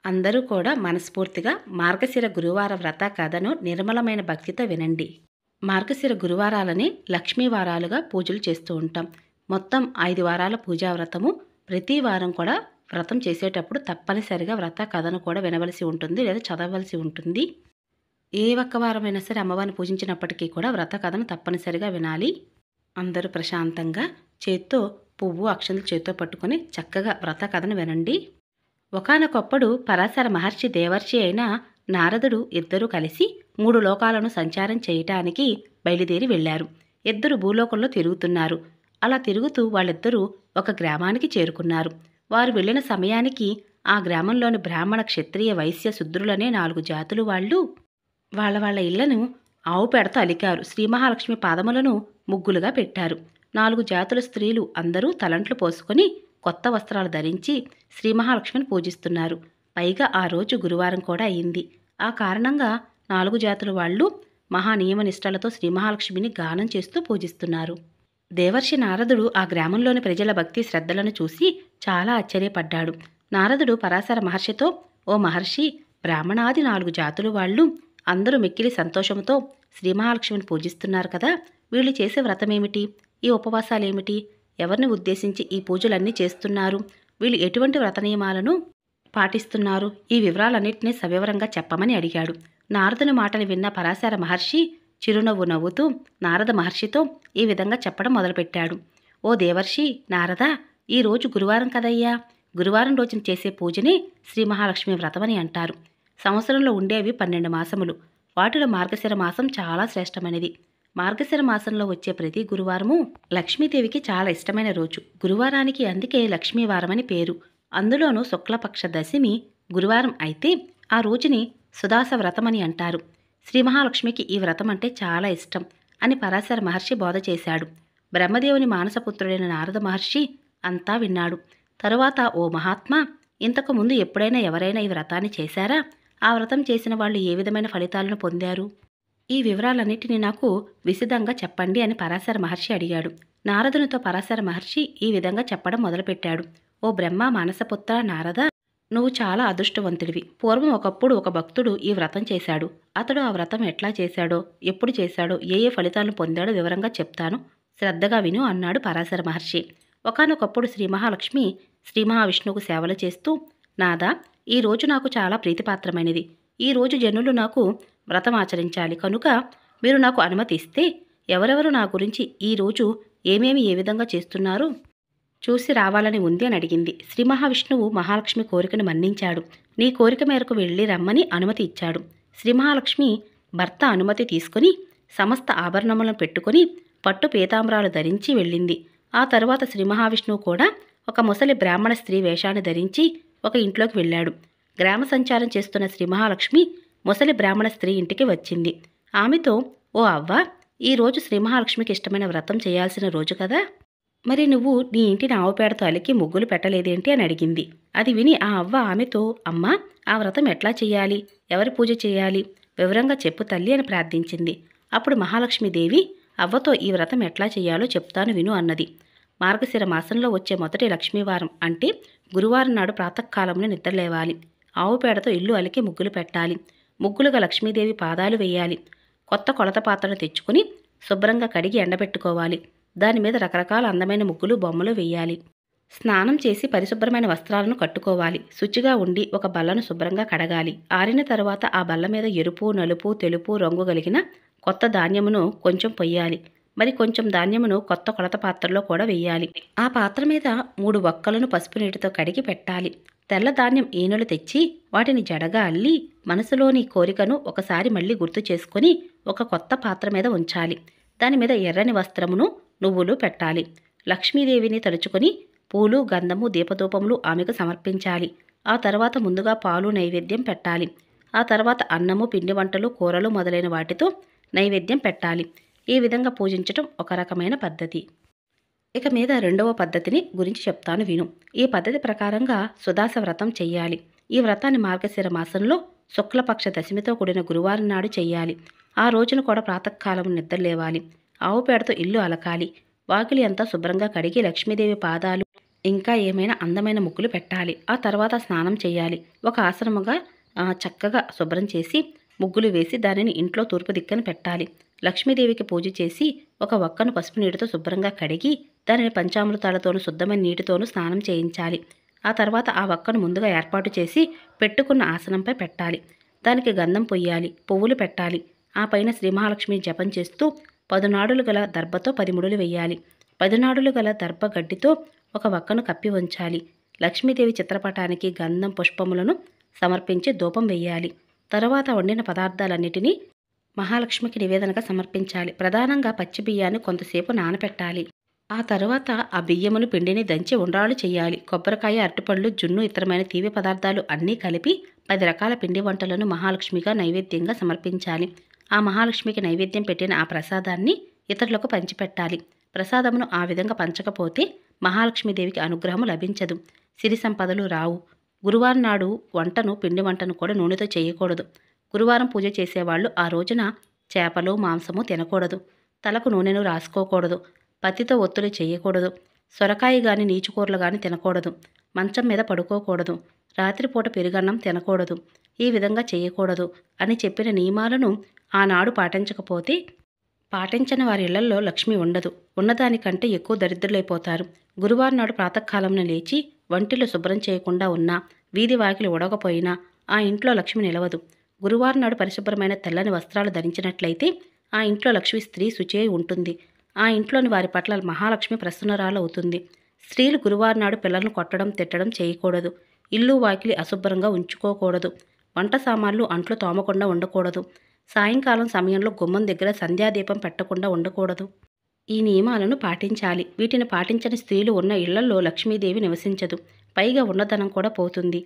అందరూ కూడా మనస్ఫూర్తిగా మార్గశిర గురువార వ్రత కథను నిర్మలమైన భక్తితో వినండి. మార్గశిర గురువారాలని లక్ష్మీ వారాలుగా పూజలు చేస్తూ ఉంటాం. మొత్తం 5 వారాల పూజా వ్రతము. ప్రతి వారం కూడా వ్రతం చేసేటప్పుడు తప్పనిసరిగా వ్రత కథను కూడా వినవలసి ఉంటుంది లేదా చదవవలసి ఉంటుంది. ఏ ఒక్క వారమైనా సరే అమ్మవారిని పూజించినప్పటికీ కూడా వ్రత కథను తప్పనిసరిగా వినాలి. అందరూ ప్రశాంతంగా చేత్తో పువ్వు అక్షంతలు చేత్తో పట్టుకొని చక్కగా వ్రత కథను వినండి. ఒకానొకప్పుడు పరాశర మహర్షి దేవర్షి అయిన నారదుడు ఇద్దరూ కలిసి 3 లోకాలను సంచారం చేయటానికి బయలుదేరి వెళ్లారు. ఇద్దరు భూలోకంలో తిరుగుతున్నారు. అలా తిరుగుతూ వాళ్ళిద్దరూ ఒక గ్రామానికి చేరుకున్నారు. వారు వెళ్ళిన సమయానికి ఆ గ్రామంలోని బ్రాహ్మణ, క్షత్రియ, వైశ్య, శూద్రులనే 4 జాతులు వాళ్ళు వాళ్ళ ఇళ్లను ఆవు పేడతో అలికారు. శ్రీ మహాలక్ష్మి పాదములను ముగ్గులుగా పెట్టారు. 4 జాతుల స్త్రీలు అందరూ తలంట్లు పోసుకొని కొత్త వస్త్రాలు ధరించి శ్రీ మహాలక్ష్మిని పూజిస్తున్నారు. పైగా ఆ రోజు గురువారం కూడా అయింది. ఆ కారణంగా 4 జాతుల వాళ్ళు మహానియమనిష్టలతో శ్రీ మహాలక్ష్మిని గానం చేస్తూ పూజిస్తున్నారు. దేవర్షి నారదుడు ఆ గ్రామంలోని ప్రజల భక్తి శ్రద్ధలను చూసి చాలా ఆశ్చర్యపడ్డాడు. నారదుడు పరాశర మహర్షితో, ఓ మహర్షి, బ్రాహ్మణాది 4 జాతులు వాళ్ళు అందరూ మిక్కిలి సంతోషంతో శ్రీ మహాలక్ష్మిని పూజిస్తున్నారు కదా, వీళ్ళు చేసే వ్రతమేమిటి? ఈ ఉపవాసాలేమిటి? ఎవరిని ఉద్దేశించి ఈ పూజలన్నీ చేస్తున్నారు? వీళ్ళు ఎటువంటి వ్రత నియమాలను పాటిస్తున్నారు? ఈ వివరాలన్నింటినీ సవివరంగా చెప్పమని అడిగాడు. నారదుని మాటలు విన్న పరాశర మహర్షి చిరునవ్వు నవ్వుతూ నారద మహర్షితో ఈ విధంగా చెప్పడం మొదలుపెట్టాడు. ఓ దేవర్షి నారద, ఈ రోజు గురువారం కదయ్యా. గురువారం రోజున చేసే పూజని శ్రీ మహాలక్ష్మి వ్రతమని అంటారు. సంవత్సరంలో ఉండేవి 12 మాసములు. వాటిలో మార్గశిర మాసం చాలా శ్రేష్టమైనది. మార్గశిర మాసంలో వచ్చే ప్రతి గురువారము లక్ష్మీదేవికి చాలా ఇష్టమైన రోజు. గురువారానికి అందుకే లక్ష్మీవారం అని పేరు. అందులోనూ శుక్లపక్ష దశమి గురువారం అయితే ఆ రోజుని సుదాస వ్రతమని అంటారు. శ్రీ మహాలక్ష్మికి ఈ వ్రతం అంటే చాలా ఇష్టం అని పరాశర మహర్షి బోధ చేశాడు. బ్రహ్మదేవుని మానసపుత్రుడైన నారద మహర్షి అంతా విన్నాడు. తరువాత, ఓ మహాత్మా, ఇంతకు ముందు ఎప్పుడైనా ఎవరైనా ఈ వ్రతాన్ని చేశారా? ఆ వ్రతం చేసిన వాళ్ళు ఏ విధమైన ఫలితాలను పొందారు? ఈ వివరాలన్నిటినీ నాకు విశదంగా చెప్పండి అని పరాశర మహర్షి అడిగాడు. నారదునితో పరాశర మహర్షి ఈ విధంగా చెప్పడం మొదలుపెట్టాడు. ఓ బ్రహ్మ మానసపుత్ర నారద, నువ్వు చాలా అదృష్టవంతుడివి. పూర్వం ఒకప్పుడు ఒక భక్తుడు ఈ వ్రతం చేశాడు. అతడు ఆ వ్రతం ఎట్లా చేశాడో, ఎప్పుడు చేశాడో, ఏ ఏ ఫలితాలను పొందాడో వివరంగా చెప్తాను, శ్రద్ధగా విను అన్నాడు పరాశర మహర్షి. ఒకానొకప్పుడు శ్రీ మహాలక్ష్మి శ్రీ మహావిష్ణువుకు సేవలు చేస్తూ, నాదా, ఈ రోజు నాకు చాలా ప్రీతిపాత్రమైనది. ఈ రోజు జనులు నాకు వ్రతం ఆచరించాలి కనుక మీరు నాకు అనుమతి ఇస్తే ఎవరెవరు నా గురించి ఈ రోజు ఏమేమి ఏ విధంగా చేస్తున్నారు చూసి రావాలని ఉంది అని అడిగింది. శ్రీ మహావిష్ణువు మహాలక్ష్మి కోరికను మన్నించాడు. నీ కోరిక మేరకు వెళ్ళి రమ్మని అనుమతి ఇచ్చాడు. శ్రీ మహాలక్ష్మి భర్త అనుమతి తీసుకుని సమస్త ఆభరణములను పెట్టుకుని పట్టు పీతాంబరాలు ధరించి వెళ్ళింది. ఆ తరువాత శ్రీ మహావిష్ణువు కూడా ఒక ముసలి బ్రాహ్మణ స్త్రీ వేషాన్ని ధరించి ఒక ఇంట్లోకి వెళ్ళాడు. గ్రామ సంచారం చేస్తున్న శ్రీ మహాలక్ష్మి ముసలి బ్రాహ్మణ స్త్రీ ఇంటికి వచ్చింది. ఆమెతో, ఓ అవ్వ, ఈరోజు శ్రీ మహాలక్ష్మికి ఇష్టమైన వ్రతం చేయాల్సిన రోజు కదా, మరి నువ్వు నీ ఇంటిని ఆవు పేడతో అలికి ముగ్గులు పెట్టలేదేంటి అని అడిగింది. అది విని ఆ అవ్వ ఆమెతో, అమ్మా, ఆ వ్రతం ఎట్లా చేయాలి, ఎవరి పూజ చేయాలి, వివరంగా చెప్పు తల్లి అని ప్రార్థించింది. అప్పుడు మహాలక్ష్మీదేవి అవ్వతో ఈ వ్రతం ఎట్లా చేయాలో చెప్తాను విను అన్నది. మార్గశిర మాసంలో వచ్చే మొదటి లక్ష్మీవారం అంటే గురువారం నాడు ప్రాతకాలంలో నిద్రలేవాలి. ఆవు పేడతో ఇల్లు అలికి ముగ్గులు పెట్టాలి. ముగ్గులుగా లక్ష్మీదేవి పాదాలు వేయాలి. కొత్త కొలత పాత్రను తెచ్చుకుని శుభ్రంగా కడిగి ఎండబెట్టుకోవాలి. దాని మీద రకరకాల అందమైన ముగ్గులు, బొమ్మలు వేయాలి. స్నానం చేసి పరిశుభ్రమైన వస్త్రాలను కట్టుకోవాలి. శుచిగా ఉండి ఒక బల్లను శుభ్రంగా కడగాలి. ఆరిన తరువాత ఆ బల్ల మీద ఎరుపు, నలుపు, తెలుపు రంగు కలిగిన కొత్త ధాన్యమును కొంచెం పొయ్యాలి. మరి కొంచెం ధాన్యమును కొత్త కొలత పాత్రలో కూడా వేయాలి. ఆ పాత్ర మీద 3 వక్కలను పసుపు నీటితో కడిగి పెట్టాలి. తెల్ల ధాన్యం ఈనెలు తెచ్చి వాటిని జడగా అల్లి మనసులోని కోరికను ఒకసారి మళ్ళీ గుర్తు చేసుకుని ఒక కొత్త పాత్ర మీద ఉంచాలి. దాని మీద ఎర్రని వస్త్రమును, నువ్వులు పెట్టాలి. లక్ష్మీదేవిని తలుచుకొని పూలు, గంధము, దీపధూపములు ఆమెకు సమర్పించాలి. ఆ తర్వాత ముందుగా పాలు నైవేద్యం పెట్టాలి. ఆ తర్వాత అన్నము, పిండి వంటలు, కూరలు మొదలైన వాటితో నైవేద్యం పెట్టాలి. ఈ విధంగా పూజించటం ఒక రకమైన పద్ధతి. ఇక మీద రెండవ పద్ధతిని గురించి చెప్తాను విను. ఈ పద్ధతి ప్రకారంగా సుదాస వ్రతం చెయ్యాలి. ఈ వ్రతాన్ని మార్గశిర మాసంలో శుక్లపక్ష దశమితో కూడిన గురువారం నాడు చెయ్యాలి. ఆ రోజున కూడా ప్రాతకాలం నిద్రలేవాలి. ఆవు పేడతో ఇల్లు అలకాలి. వాకిలి అంతా శుభ్రంగా కడిగి లక్ష్మీదేవి పాదాలు, ఇంకా ఏమైనా అందమైన ముగ్గులు పెట్టాలి. ఆ తర్వాత స్నానం చేయాలి. ఒక ఆశ్రమంగా చక్కగా శుభ్రం చేసి ముగ్గులు వేసి దానిని ఇంట్లో తూర్పు దిక్కన పెట్టాలి. లక్ష్మీదేవికి పూజ చేసి ఒక వక్కను పసుపు నీటితో శుభ్రంగా కడిగి దానిని పంచామృతాలతోనూ శుద్ధమైన నీటితోనూ స్నానం చేయించాలి. ఆ తర్వాత ఆ వక్కను ముందుగా ఏర్పాటు చేసి పెట్టుకున్న ఆసనంపై పెట్టాలి. దానికి గంధం పొయ్యాలి, పువ్వులు పెట్టాలి. ఆ పైన శ్రీ మహాలక్ష్మి జపం చేస్తూ 10 నాడులు గల దర్భతో 10 ముడులు వెయ్యాలి. 10 నాడులు గల దర్భ గడ్డితో ఒక వక్కను కప్పి ఉంచాలి. లక్ష్మీదేవి చిత్రపటానికి గంధం పుష్పములను సమర్పించి ధూపం వెయ్యాలి. తరువాత వండిన పదార్థాలన్నిటినీ మహాలక్ష్మికి నివేదనగా సమర్పించాలి. ప్రధానంగా పచ్చి బియ్యాన్ని కొంతసేపు నానపెట్టాలి. ఆ తరువాత ఆ బియ్యమును పిండిని దంచి ఉండ్రాళ్ళు చేయాలి. కొబ్బరికాయ, అరటిపళ్ళు, జున్ను, ఇతరమైన తీపి పదార్థాలు అన్నీ కలిపి 10 రకాల పిండి వంటలను మహాలక్ష్మిగా నైవేద్యంగా సమర్పించాలి. ఆ మహాలక్ష్మికి నైవేద్యం పెట్టిన ఆ ప్రసాదాన్ని ఇతరులకు పంచిపెట్టాలి. ప్రసాదమును ఆ విధంగా పంచకపోతే మహాలక్ష్మీదేవికి అనుగ్రహము లభించదు, సిరి సంపదలు రావు. గురువారం నాడు పిండి వంటను కూడా నూనెతో చేయకూడదు. గురువారం పూజ చేసేవాళ్ళు ఆ రోజున చేపలు, మాంసము తినకూడదు. తలకు నూనెను రాసుకోకూడదు. పత్తితో ఒత్తులు చేయకూడదు. సొరకాయ గాని, నీచుకూరలు గాని తినకూడదు. మంచం మీద పడుకోకూడదు. రాత్రిపూట పెరుగన్నం తినకూడదు. ఈ విధంగా చేయకూడదు అని చెప్పిన నియమాలను ఆనాడు పాటించని వారి ఇళ్లల్లో లక్ష్మి ఉండదు. ఉన్నదానికంటే ఎక్కువ దరిద్రులైపోతారు. గురువారం నాడు ప్రాతకాలంలో లేచి వంటిలో శుభ్రం చేయకుండా ఉన్నా, వీధి వాకిలి ఉడకపోయినా ఆ ఇంట్లో లక్ష్మి నిలవదు. గురువారం నాడు పరిశుభ్రమైన తెల్లని వస్త్రాలు ధరించినట్లయితే ఆ ఇంట్లో లక్ష్మి స్త్రీ శుచి ఉంటుంది. ఆ ఇంట్లోని వారి పట్ల మహాలక్ష్మి ప్రసన్నరాలు అవుతుంది. స్త్రీలు గురువారం నాడు పిల్లలను కొట్టడం, తిట్టడం చేయకూడదు. ఇల్లు వాకిలి అశుభ్రంగా ఉంచుకోకూడదు. వంట సామాన్లు, అంట్లు తోమకుండా ఉండకూడదు. సాయంకాలం సమయంలో గుమ్మం దగ్గర సంధ్యాదీపం పెట్టకుండా ఉండకూడదు. ఈ నియమాలను పాటించాలి. వీటిని పాటించని స్త్రీలు ఉన్న ఇళ్లలో లక్ష్మీదేవి నివసించదు. పైగా ఉన్నదనం కూడా పోతుంది.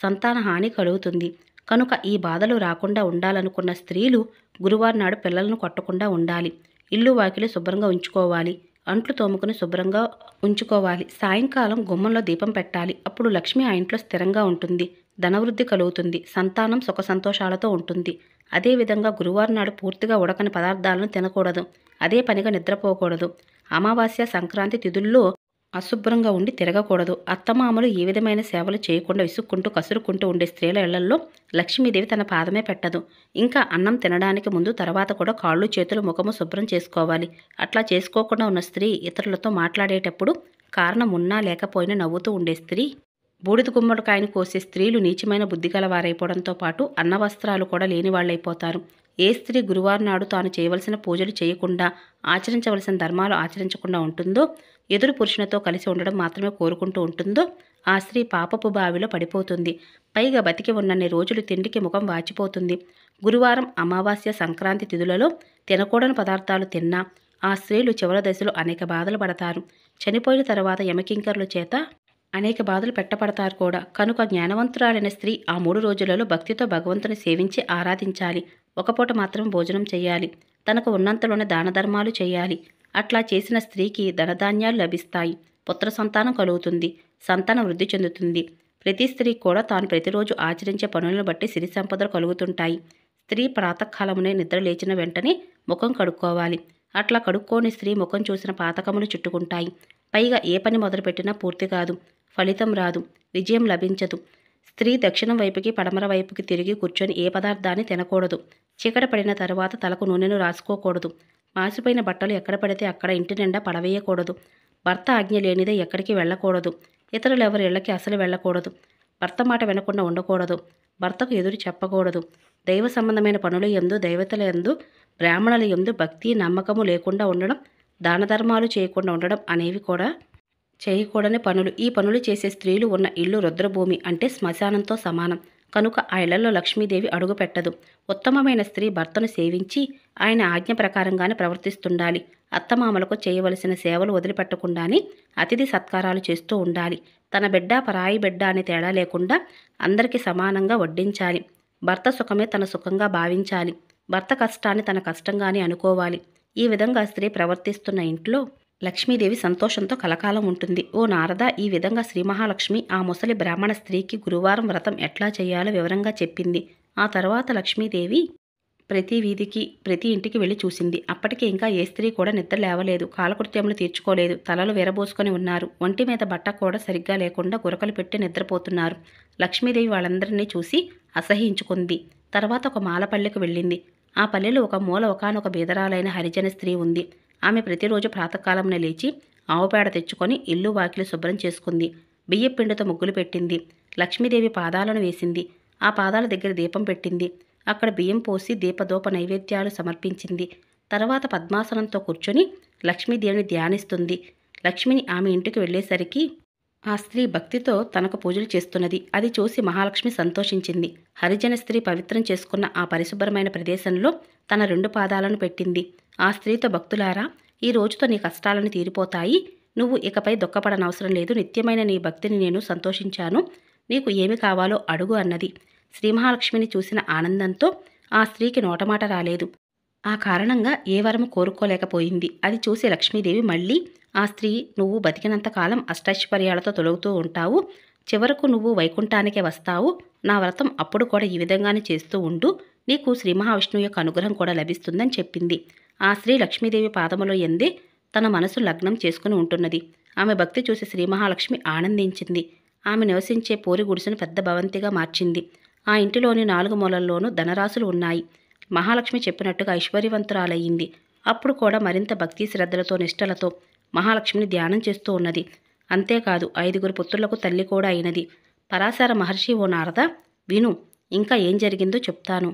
సంతాన హాని కలుగుతుంది. కనుక ఈ బాధలు రాకుండా ఉండాలనుకున్న స్త్రీలు గురువారం నాడు పిల్లలను కొట్టకుండా ఉండాలి. ఇల్లు వాకిలి శుభ్రంగా ఉంచుకోవాలి. అంట్లు తోముకుని శుభ్రంగా ఉంచుకోవాలి. సాయంకాలం గుమ్మంలో దీపం పెట్టాలి. అప్పుడు లక్ష్మి ఆ ఇంట్లో స్థిరంగా ఉంటుంది. ధనవృద్ధి కలుగుతుంది. సంతానం సుఖ సంతోషాలతో ఉంటుంది. అదేవిధంగా గురువారం నాడు పూర్తిగా ఉడకని పదార్థాలను తినకూడదు. అదే పనిగా నిద్రపోకూడదు. అమావాస్య, సంక్రాంతి తిథుల్లో అశుభ్రంగా ఉండి తిరగకూడదు. అత్తమామలు ఏ విధమైన సేవలు చేయకుండా విసుక్కుంటూ కసురుకుంటూ ఉండే స్త్రీల ఇళ్లల్లో లక్ష్మీదేవి తన పాదమే పెట్టదు. ఇంకా అన్నం తినడానికి ముందు తర్వాత కూడా కాళ్ళు, చేతులు, ముఖము శుభ్రం చేసుకోవాలి. అట్లా చేసుకోకుండా ఉన్న స్త్రీ ఇతరులతో మాట్లాడేటప్పుడు కారణం ఉన్నా లేకపోయినా నవ్వుతూ ఉండే స్త్రీ, బూడిద గుమ్మడికాయను కోసే స్త్రీలు నీచమైన బుద్ధి గలవారైపోవడంతో పాటు అన్నవస్త్రాలు కూడా లేని వాళ్ళైపోతారు. ఏ స్త్రీ గురువారం నాడు తాను చేయవలసిన పూజలు చేయకుండా, ఆచరించవలసిన ధర్మాలు ఆచరించకుండా ఉంటుందో, ఎదురు పురుషునితో కలిసి ఉండడం మాత్రమే కోరుకుంటూ ఉంటుందో ఆ స్త్రీ పాపపు బావిలో పడిపోతుంది. పైగా బతికి ఉన్నన్ని రోజులు తిండికి ముఖం వాచిపోతుంది. గురువారం, అమావాస్య, సంక్రాంతి తిథులలో తినకూడని పదార్థాలు తిన్నా ఆ స్త్రీలు చివరి దశలో అనేక బాధలు పడతారు. చనిపోయిన తర్వాత యమకింకరుల చేత అనేక బాధలు పెట్టపడతారు కూడా. కనుక జ్ఞానవంతురాలైన స్త్రీ ఆ 3 రోజులలో భక్తితో భగవంతుని సేవించి ఆరాధించాలి. ఒక పూట మాత్రం భోజనం చేయాలి. తనకు ఉన్నంతలోనే దాన ధర్మాలు చేయాలి. అట్లా చేసిన స్త్రీకి ధనధాన్యాలు లభిస్తాయి. పుత్ర సంతానం కలుగుతుంది. సంతానం వృద్ధి చెందుతుంది. ప్రతి స్త్రీ కూడా తాను ప్రతిరోజు ఆచరించే పనులను బట్టి సిరి సంపదలు కలుగుతుంటాయి. స్త్రీ ప్రాతకాలమునే నిద్ర లేచిన వెంటనే ముఖం కడుక్కోవాలి. అట్లా కడుక్కోని స్త్రీ ముఖం చూసిన పాతకములు చుట్టుకుంటాయి. పైగా ఏ పని మొదలుపెట్టినా పూర్తి కాదు, ఫలితం రాదు, విజయం లభించదు. స్త్రీ దక్షిణం వైపుకి, పడమర వైపుకి తిరిగి కూర్చొని ఏ పదార్థాన్ని తినకూడదు. చీకట పడిన తర్వాత తలకు నూనెను రాసుకోకూడదు. మాసిపోయిన బట్టలు ఎక్కడ పడితే అక్కడ ఇంటి నిండా పడవేయకూడదు. భర్త ఆజ్ఞ లేనిదే ఎక్కడికి వెళ్ళకూడదు. ఇతరులు ఎవరి ఇళ్లకి అసలు వెళ్ళకూడదు. భర్త మాట వినకుండా ఉండకూడదు. భర్తకు ఎదురు చెప్పకూడదు. దైవ సంబంధమైన పనుల యందు, దైవతల యందు, బ్రాహ్మణుల యందు భక్తి, నమ్మకము లేకుండా ఉండడం, దాన ధర్మాలు చేయకుండా ఉండడం అనేవి కూడా చేయకూడని పనులు. ఈ పనులు చేసే స్త్రీలు ఉన్న ఇల్లు రుద్రభూమి అంటే శ్మశానంతో సమానం. కనుక ఆ ఇళ్లలో లక్ష్మీదేవి అడుగు పెట్టదు. ఉత్తమమైన స్త్రీ భర్తను సేవించి ఆయన ఆజ్ఞ ప్రకారంగానే ప్రవర్తిస్తుండాలి. అత్తమామలకు చేయవలసిన సేవలు వదిలిపెట్టకుండానే అతిథి సత్కారాలు చేస్తూ ఉండాలి. తన బిడ్డ, పరాయి బిడ్డ అనే తేడా లేకుండా అందరికీ సమానంగా వడ్డించాలి. భర్త సుఖమే తన సుఖంగా భావించాలి. భర్త కష్టాన్ని తన కష్టంగానే అనుకోవాలి. ఈ విధంగా స్త్రీ ప్రవర్తిస్తున్న ఇంట్లో లక్ష్మీదేవి సంతోషంతో కలకాలం ఉంటుంది. ఓ నారద, ఈ విధంగా శ్రీ మహాలక్ష్మి ఆ ముసలి బ్రాహ్మణ స్త్రీకి గురువారం వ్రతం ఎట్లా చేయాలో వివరంగా చెప్పింది. ఆ తర్వాత లక్ష్మీదేవి ప్రతి వీధికి ప్రతి ఇంటికి వెళ్ళి చూసింది. అప్పటికి ఇంకా ఏ స్త్రీ కూడా నిద్ర లేవలేదు. కాలకృత్యములు తీర్చుకోలేదు. తలలు విరబోసుకొని ఉన్నారు. ఒంటి మీద బట్ట కూడా సరిగ్గా లేకుండా గురకలు పెట్టి నిద్రపోతున్నారు. లక్ష్మీదేవి వాళ్ళందరినీ చూసి అసహ్యించుకుంది. తర్వాత ఒక మాలపల్లెకు వెళ్ళింది. ఆ పల్లెలో ఒక మూల ఒకానొక బీదరాలైన హరిజన స్త్రీ ఉంది. ఆమె ప్రతిరోజు ప్రాతకాలంలో లేచి ఆవుపేడ తెచ్చుకొని ఇల్లు వాకిలి శుభ్రం చేసుకుంది. బియ్యం పిండితో ముగ్గులు పెట్టింది. లక్ష్మీదేవి పాదాలను వేసింది. ఆ పాదాల దగ్గర దీపం పెట్టింది. అక్కడ బియ్యం పోసి దీపదోప నైవేద్యాలు సమర్పించింది. తర్వాత పద్మాసనంతో కూర్చొని లక్ష్మీదేవిని ధ్యానిస్తుంది. లక్ష్మిని ఆమె ఇంటికి వెళ్ళేసరికి ఆ స్త్రీ భక్తితో తనకు పూజలు చేస్తున్నది. అది చూసి మహాలక్ష్మి సంతోషించింది. హరిజన స్త్రీ పవిత్రం చేసుకున్న ఆ పరిశుభ్రమైన ప్రదేశంలో తన 2 పాదాలను పెట్టింది. ఆ స్త్రీతో, భక్తులారా, ఈ రోజుతో నీ కష్టాలను తీరిపోతాయి. నువ్వు ఇకపై దుఃఖపడనవసరం లేదు. నిత్యమైన నీ భక్తిని నేను సంతోషించాను. నీకు ఏమి కావాలో అడుగు అన్నది. శ్రీ మహాలక్ష్మిని చూసిన ఆనందంతో ఆ స్త్రీకి నోటమాట రాలేదు. ఆ కారణంగా ఏ వరము కోరుకోలేకపోయింది. అది చూసి లక్ష్మీదేవి మళ్ళీ ఆ స్త్రీ, నువ్వు బతికినంతకాలం అష్టైశ్వర్యాలతో తొలగుతూ ఉంటావు. చివరకు నువ్వు వైకుంఠానికే వస్తావు. నా వ్రతం అప్పుడు కూడా ఈ విధంగానే చేస్తూ ఉండు. నీకు శ్రీ మహావిష్ణువు యొక్క అనుగ్రహం కూడా లభిస్తుందని చెప్పింది. ఆ స్త్రీ లక్ష్మీదేవి పాదములో ఎందే తన మనసు లగ్నం చేసుకుని ఉంటున్నది. ఆమె భక్తి చూసి శ్రీ మహాలక్ష్మి ఆనందించింది. ఆమె నివసించే పూరి గుడిసెను పెద్ద భవంతిగా మార్చింది. ఆ ఇంటిలోని 4 మూలల్లోనూ ధనరాశులు ఉన్నాయి. మహాలక్ష్మి చెప్పినట్టుగా ఐశ్వర్యవంతురాలయ్యింది. అప్పుడు కూడా మరింత భక్తి శ్రద్ధలతో నిష్టలతో మహాలక్ష్మిని ధ్యానం చేస్తూ ఉన్నది. అంతేకాదు 5 పుత్రులకు తల్లి కూడా అయినది. పరాశర మహర్షి, ఓ నారద, విను, ఇంకా ఏం జరిగిందో చెప్తాను.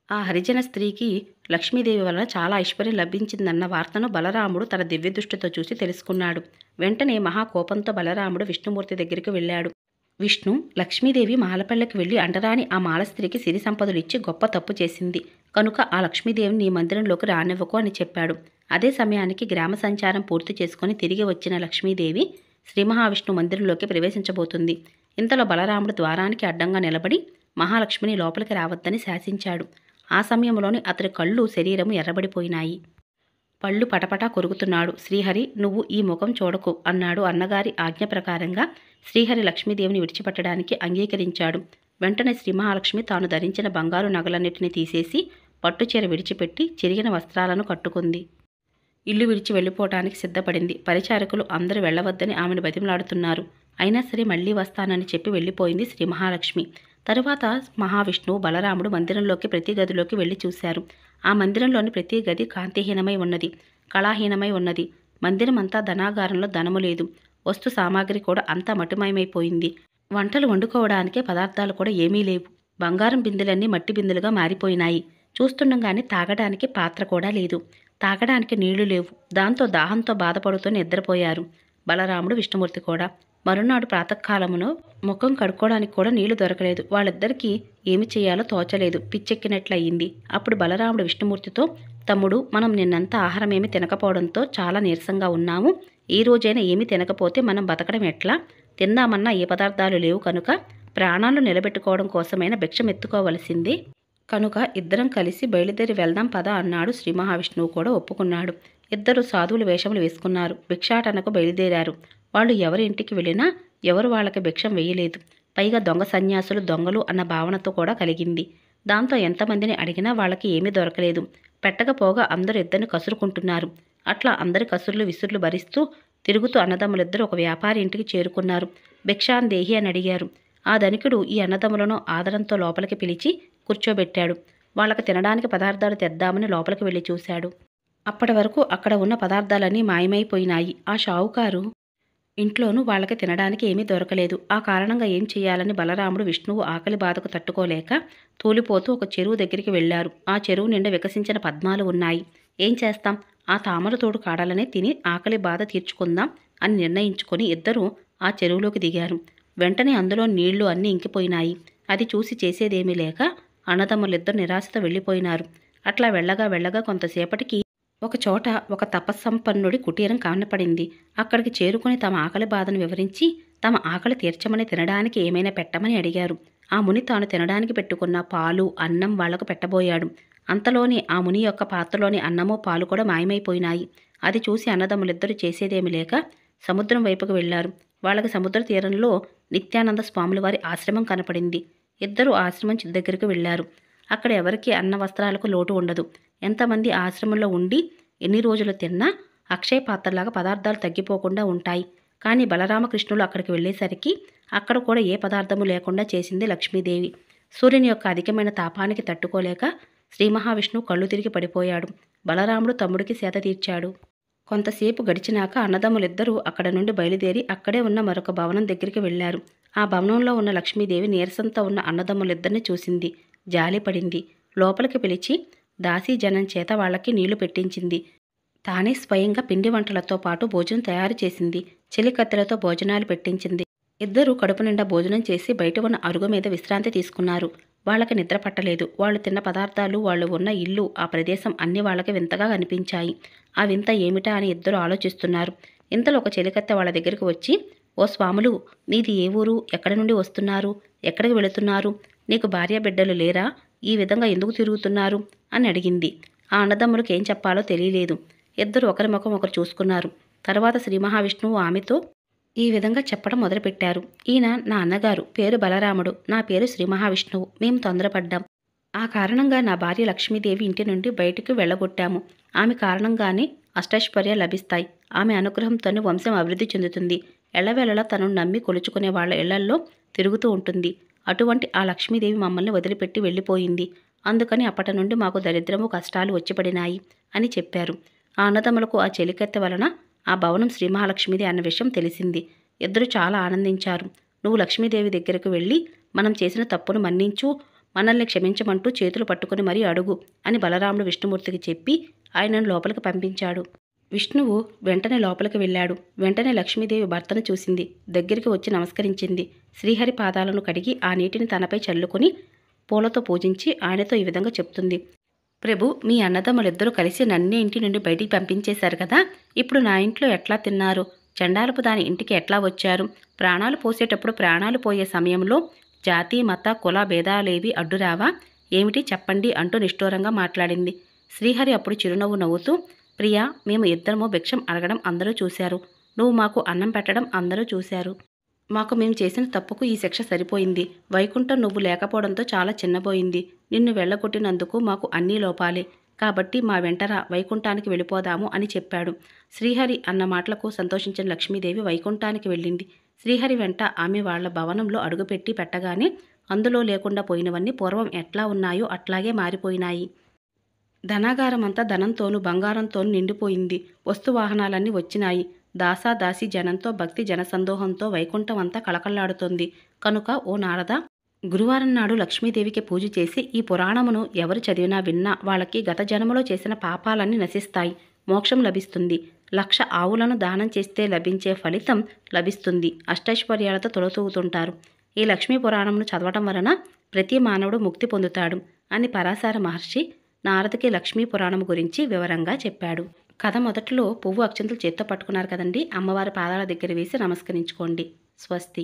ఆ హరిజన స్త్రీకి లక్ష్మీదేవి వలన చాలా ఐశ్వర్యం లభించిందన్న వార్తను బలరాముడు తన దివ్యదృష్టితో చూసి తెలుసుకున్నాడు. వెంటనే మహాకోపంతో బలరాముడు విష్ణుమూర్తి దగ్గరికి వెళ్ళాడు. విష్ణు, లక్ష్మీదేవి మాలపల్లెకి వెళ్ళి అంటరాని ఆ మాల స్త్రీకి సిరి సంపదలు ఇచ్చి గొప్ప తప్పు చేసింది. కనుక ఆ లక్ష్మీదేవిని నీ మందిరంలోకి రానివ్వకు అని చెప్పాడు. అదే సమయానికి గ్రామ సంచారం పూర్తి చేసుకుని తిరిగి వచ్చిన లక్ష్మీదేవి శ్రీ మహావిష్ణు మందిరంలోకి ప్రవేశించబోతుంది. ఇంతలో బలరాముడు ద్వారానికి అడ్డంగా నిలబడి మహాలక్ష్మిని లోపలికి రావద్దని శాసించాడు. ఆ సమయంలోనే అతడి కళ్ళు, శరీరము ఎర్రబడిపోయినాయి. పళ్ళు పటపటా కొరుకుతున్నాడు. శ్రీహరి, నువ్వు ఈ ముఖం చూడకు అన్నాడు. అన్నగారి ఆజ్ఞ ప్రకారంగా శ్రీహరి లక్ష్మీదేవిని విడిచిపెట్టడానికి అంగీకరించాడు. వెంటనే శ్రీ మహాలక్ష్మి తాను ధరించిన బంగారు నగలన్నిటినీ తీసేసి పట్టుచీర విడిచిపెట్టి చిరిగిన వస్త్రాలను కట్టుకుంది. ఇల్లు విడిచి వెళ్ళిపోవటానికి సిద్ధపడింది. పరిచారకులు అందరూ వెళ్లవద్దని ఆమెను బతిమలాడుతున్నారు. అయినా సరే మళ్లీ వస్తానని చెప్పి వెళ్ళిపోయింది శ్రీ మహాలక్ష్మి. తరువాత మహావిష్ణువు, బలరాముడు మందిరంలోకి ప్రతి గదిలోకి వెళ్ళి చూశారు. ఆ మందిరంలోని ప్రతి గది కాంతిహీనమై ఉన్నది, కళాహీనమై ఉన్నది. మందిరం అంతా ధనాగారంలో ధనము లేదు. వస్తు సామాగ్రి కూడా అంతా మటుమయమైపోయింది. వంటలు వండుకోవడానికే పదార్థాలు కూడా ఏమీ లేవు. బంగారం బిందెలన్నీ మట్టి బిందెలుగా మారిపోయినాయి. చూస్తుండగానే తాగడానికి పాత్ర కూడా లేదు. తాగడానికి నీళ్లు లేవు. దాంతో దాహంతో బాధపడుతూ నిద్రపోయారు బలరాముడు, విష్ణుమూర్తి కూడా. మరునాడు ప్రాతకాలమును ముఖం కడుక్కోవడానికి కూడా నీళ్లు దొరకలేదు. వాళ్ళిద్దరికీ ఏమి చేయాలో తోచలేదు. పిచ్చెక్కినట్లయింది. అప్పుడు బలరాముడు విష్ణుమూర్తితో, తమ్ముడు, మనం నిన్నంతా ఆహారం ఏమి తినకపోవడంతో చాలా నీరసంగా ఉన్నాము. ఈ రోజైనా ఏమి తినకపోతే మనం బతకడం ఎట్లా? తిందామన్నా ఏ పదార్థాలు లేవు కనుక ప్రాణాలు నిలబెట్టుకోవడం కోసమైనా భిక్షం ఎత్తుకోవలసిందే. కనుక ఇద్దరం కలిసి బయలుదేరి వెళ్దాం పద అన్నాడు. శ్రీ మహావిష్ణువు కూడా ఒప్పుకున్నాడు. ఇద్దరు సాధువులు వేషములు వేసుకున్నారు. భిక్షాటనకు బయలుదేరారు. వాళ్ళు ఎవరి ఇంటికి వెళ్ళినా ఎవరు వాళ్ళకి భిక్షం వేయలేదు. పైగా దొంగ సన్యాసులు, దొంగలు అన్న భావనతో కూడా కలిగింది. దాంతో ఎంతమందిని అడిగినా వాళ్ళకి ఏమీ దొరకలేదు. పెట్టకపోగా అందరూ ఇద్దరిని కసురుకుంటున్నారు. అట్లా అందరి కసురులు విసురులు భరిస్తూ తిరుగుతూ అన్నదమ్ములిద్దరూ ఒక వ్యాపారి ఇంటికి చేరుకున్నారు. భిక్షాందేహి అని అడిగారు. ఆ ధనికుడు ఈ అన్నదమ్ములను ఆదరంతో లోపలికి పిలిచి కూర్చోబెట్టాడు. వాళ్ళకి తినడానికి పదార్థాలు తెద్దామని లోపలికి వెళ్ళి చూశాడు. అప్పటి వరకు అక్కడ ఉన్న పదార్థాలన్నీ మాయమైపోయినాయి. ఆ షావుకారు ఇంట్లోనూ వాళ్ళకి తినడానికి ఏమీ దొరకలేదు. ఆ కారణంగా ఏం చేయాలని బలరాముడు, విష్ణువు ఆకలి బాధకు తట్టుకోలేక తూలిపోతూ ఒక చెరువు దగ్గరికి వెళ్లారు. ఆ చెరువు నిండా వికసించిన పద్మాలు ఉన్నాయి. ఏం చేస్తాం, ఆ తామర తోడు కాడాలనే తిని ఆకలి బాధ తీర్చుకుందాం అని నిర్ణయించుకొని ఇద్దరూ ఆ చెరువులోకి దిగారు. వెంటనే అందులో నీళ్లు అన్నీ ఇంకిపోయినాయి. అది చూసి చేసేదేమీ లేక అన్నదమ్ములిద్దరు నిరాశతో వెళ్ళిపోయినారు. అట్లా వెళ్ళగా కొంతసేపటికి ఒకచోట ఒక తపస్సంపన్నుడి కుటీరం కనపడింది. అక్కడికి చేరుకుని తమ ఆకలి బాధను వివరించి తమ ఆకలి తీర్చమని, తినడానికి ఏమైనా పెట్టమని అడిగారు. ఆ ముని తాను తినడానికి పెట్టుకున్న పాలు, అన్నం వాళ్లకు పెట్టబోయాడు. అంతలోనే ఆ ముని యొక్క పాత్రలోని అన్నము, పాలు కూడా మాయమైపోయినాయి. అది చూసి అన్నదమ్ములిద్దరూ చేసేదేమీ లేక సముద్రం వైపుకు వెళ్లారు. వాళ్ళకి సముద్ర తీరంలో నిత్యానంద స్వాముల వారి ఆశ్రమం కనపడింది. ఇద్దరు ఆశ్రమం దగ్గరికి వెళ్లారు. అక్కడ ఎవరికీ అన్న వస్త్రాలకు లోటు ఉండదు. ఎంతమంది ఆశ్రమంలో ఉండి ఎన్ని రోజులు తిన్నా అక్షయ పాత్రలాగా పదార్థాలు తగ్గిపోకుండా ఉంటాయి. కానీ బలరామకృష్ణులు అక్కడికి వెళ్ళేసరికి అక్కడ కూడా ఏ పదార్థము లేకుండా చేసింది లక్ష్మీదేవి. సూర్యుని యొక్క అధికమైన తాపానికి తట్టుకోలేక శ్రీ మహావిష్ణువు కళ్ళు తిరిగి పడిపోయాడు. బలరాముడు తమ్ముడికి సేద తీర్చాడు. కొంతసేపు గడిచినాక అన్నదమ్ములిద్దరూ అక్కడ నుండి బయలుదేరి అక్కడే ఉన్న మరొక భవనం దగ్గరికి వెళ్లారు. ఆ భవనంలో ఉన్న లక్ష్మీదేవి నీరసంతో ఉన్న అన్నదమ్ములిద్దరిని చూసింది. జాలిపడింది. లోపలికి పిలిచి దాసీ జనం చేత వాళ్ళకి నీళ్లు పెట్టించింది. తానే స్వయంగా పిండి వంటలతో పాటు భోజనం తయారు చేసింది. చెలికత్తెలతో భోజనాలు పెట్టించింది. ఇద్దరూ కడుపు నిండా భోజనం చేసి బయట ఉన్న అరుగు మీద విశ్రాంతి తీసుకున్నారు. వాళ్ళకి నిద్ర పట్టలేదు. వాళ్ళు తిన్న పదార్థాలు, వాళ్ళు ఉన్న ఇల్లు, ఆ ప్రదేశం అన్నీ వాళ్ళకి వింతగా కనిపించాయి. ఆ వింత ఏమిటా అని ఇద్దరు ఆలోచిస్తున్నారు. ఇంతలో ఒక చెలికత్తె వాళ్ళ దగ్గరికి వచ్చి, ఓ స్వాములు, మీది ఏ ఊరు? ఎక్కడి నుండి వస్తున్నారు? ఎక్కడికి వెళుతున్నారు? నీకు భార్య బిడ్డలు లేరా? ఈ విధంగా ఎందుకు తిరుగుతున్నారు అని అడిగింది. ఆ అన్నదమ్ములకు ఏం చెప్పాలో తెలియలేదు. ఇద్దరు ఒకరి ముఖం ఒకరు చూసుకున్నారు. తర్వాత శ్రీ మహావిష్ణువు ఆమెతో ఈ విధంగా చెప్పడం మొదలుపెట్టారు. ఈయన నా అన్నగారు, పేరు బలరాముడు, నా పేరు శ్రీ మహావిష్ణువు. మేము తొందరపడ్డాం. ఆ కారణంగా నా భార్య లక్ష్మీదేవి ఇంటి నుండి బయటికి వెళ్ళగొట్టాము. ఆమె కారణంగానే అష్టైశ్వర్యాలు లభిస్తాయి. ఆమె అనుగ్రహంతోనే వంశం అభివృద్ధి చెందుతుంది. ఎల్లవేళలా తనను నమ్మి కొలుచుకునే వాళ్ళ ఇళ్లల్లో తిరుగుతూ ఉంటుంది. అటువంటి ఆ లక్ష్మీదేవి మమ్మల్ని వదిలిపెట్టి వెళ్ళిపోయింది. అందుకని అప్పటి నుండి మాకు దరిద్రము, కష్టాలు వచ్చిపడినాయి అని చెప్పారు. ఆ అన్నదమ్ములకు ఆ చెలికత్తె వలన ఆ భవనం శ్రీ మహాలక్ష్మిది అన్న విషయం తెలిసింది. ఇద్దరు చాలా ఆనందించారు. నువ్వు లక్ష్మీదేవి దగ్గరకు వెళ్ళి మనం చేసిన తప్పును మన్నించు, మనల్ని క్షమించమంటూ చేతులు పట్టుకుని మరీ అడుగు అని బలరాముడు విష్ణుమూర్తికి చెప్పి ఆయనను లోపలికి పంపించాడు. విష్ణువు వెంటనే లోపలికి వెళ్ళాడు. వెంటనే లక్ష్మీదేవి భర్తను చూసింది. దగ్గరికి వచ్చి నమస్కరించింది. శ్రీహరి పాదాలను కడిగి ఆ నీటిని తనపై చల్లుకొని పూలతో పూజించి ఆయనతో ఈ విధంగా చెప్తుంది. ప్రభు, మీ అన్నదమ్ములిద్దరూ కలిసి నన్నే ఇంటి నుండి బయటికి పంపించేశారు కదా. ఇప్పుడు నా ఇంట్లో ఎట్లా తిన్నారు? చండాలపు దాని ఇంటికి ఎట్లా వచ్చారు? ప్రాణాలు పోసేటప్పుడు ప్రాణాలు పోయే సమయంలో జాతి, మత, కుల భేదాలేవి అడ్డురావా? ఏమిటి చెప్పండి అంటూ నిష్ఠూరంగా మాట్లాడింది. శ్రీహరి అప్పుడు చిరునవ్వు నవ్వుతూ, ప్రియా, మేము ఇద్దరము భిక్షం అడగడం అందరూ చూశారు. నువ్వు మాకు అన్నం పెట్టడం అందరూ చూశారు. మాకు మేము చేసిన తప్పుకు ఈ శిక్ష సరిపోయింది. వైకుంఠం నువ్వు లేకపోవడంతో చాలా చిన్నపోయింది. నిన్ను వెళ్ళగొట్టినందుకు మాకు అన్నీ లోపాలే. కాబట్టి మా వెంటరా వైకుంఠానికి వెళ్ళిపోదాము అని చెప్పాడు. శ్రీహరి అన్న మాటలకు సంతోషించిన లక్ష్మీదేవి వైకుంఠానికి వెళ్ళింది. శ్రీహరి వెంట ఆమె వాళ్ల భవనంలో అడుగుపెట్టి పెట్టగానే అందులో లేకుండా పోయినవన్నీ పూర్వం ఎట్లా ఉన్నాయో అట్లాగే మారిపోయినాయి. ధనాగారమంతా ధనంతోనూ బంగారంతోనూ నిండిపోయింది. వస్తువాహనాలన్నీ వచ్చినాయి. దాసీ జనంతో, భక్తి జనసందోహంతో వైకుంఠం అంతా కళకళలాడుతోంది. కనుక ఓ నారద, గురువారం నాడు లక్ష్మీదేవికి పూజ చేసి ఈ పురాణమును ఎవరు చదివినా విన్నా వాళ్ళకి గత జన్మలో చేసిన పాపాలన్నీ నశిస్తాయి. మోక్షం లభిస్తుంది. 1,00,000 ఆవులను దానం చేస్తే లభించే ఫలితం లభిస్తుంది. అష్టైశ్వర్యాలతో తొలతూగుతుంటారు. ఈ లక్ష్మీ పురాణమును చదవటం వలన ప్రతి మానవుడు ముక్తి పొందుతాడు అని పరాశర మహర్షి నారదకి లక్ష్మీ పురాణం గురించి వివరంగా చెప్పాడు. కథ మొదట్లో పువ్వు అక్షంతలు చేత్తో పట్టుకున్నారు కదండి. అమ్మవారి పాదాల దగ్గర వేసి నమస్కరించుకోండి. స్వస్తి.